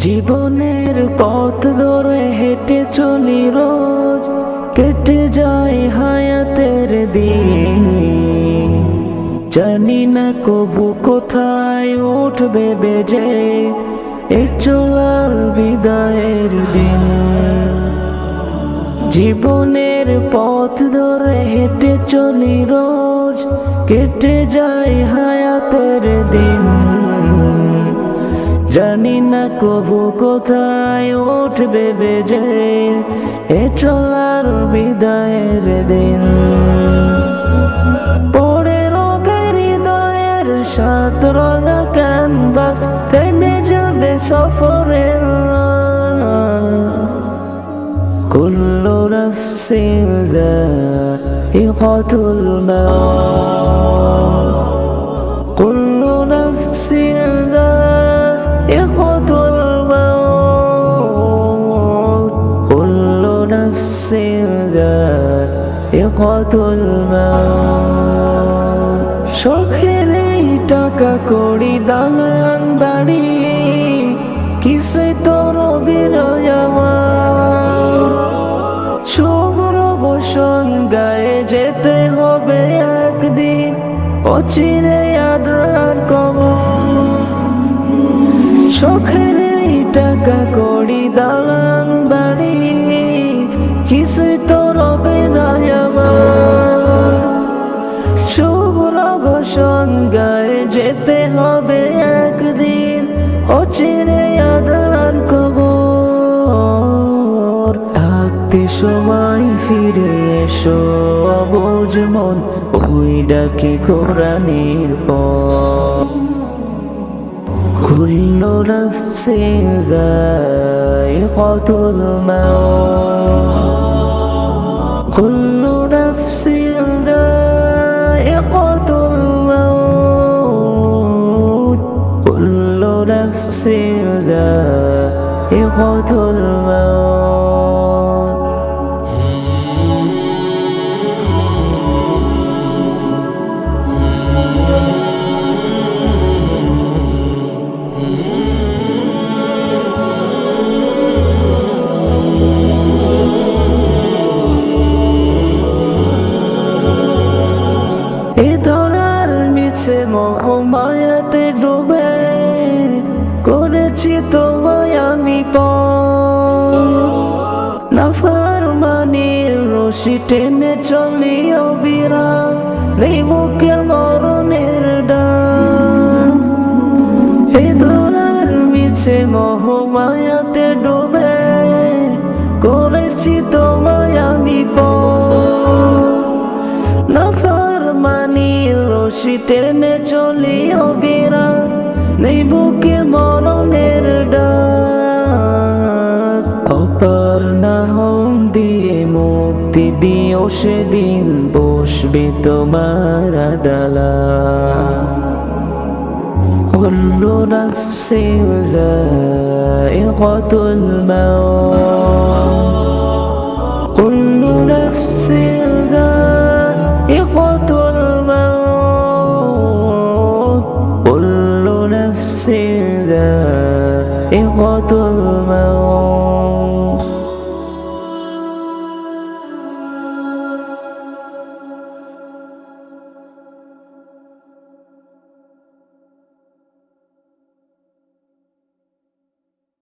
জীবনের পথ ধরে হেঁটে চলি রোজ, কেটে যায় হায়াতের দিন। জানি না কবু কোথায় উঠবে বেজে এ চলার বিদায়ের দিন। জীবনের পথ ধরে হেঁটে চলি রোজ, কেটে যায় হায়াতের দিন। জানি না কবু কোথায় উঠবে বেজে এ চলার বিদায়ের দিন। পড়ে রবে হৃদয়ের সাত রঙা ক্যানভাস, থেমে যাবে সফরের কুল্লু নাফসিন যায়িকাতুল মাউত, কুল্লু নাফসিন যায়িকাতুল মাউত, কুল্লু নাফসিন যায়িকাতুল মাউত। শখের এই টাকা কড়ি দালান বাড়ি কিসে তোর বিনয় আমার, শুভ্র বসন গায়ে যেতে হবে একদিন অচিরে আদ্রার কবর। শখের এই টাকা কড়ি দালান বাড়ি কিছুই তো রবে না আমার, শুভ্র বসন গায়ে যেতে হবে একদিন অচিরে আদ্রার কবর। থাকতে সময় ফিরে এসো অবুঝ মন, ওই ডাকে কোরআনের পথ। কুল্লু নাফসিন যায়িকাতুল মাউত, কুল্লু নাফসিন যায়িকাতুল মাউত, কুল্লু নাফসিন যায়িকাতুল মাউত। এ ধরার মিছে মোহমায়াতে ডুবে করেছি তোমায় আমি নাফরমানির রশি টেনে চলি অবিরাম, নেই মুখে মরণের ডাক। এ ধরার মিছে মোহমায়াতে ডুবে করেছি তোমায় আমি নাফরমানির রশি টেনে চলি অবিরাম, নেই বুকে মরণের ডাক। অপার নাহম দিয়ে মুক্তি দিও সেদিন বসবে তোমার আদালত। কুল্লু নাফসিন যায়িকাতুল মাউত, কুল্লু নাফসিন যায়িকাতুল মাউত, কুল্লু নাফসিন যায়িকাতুল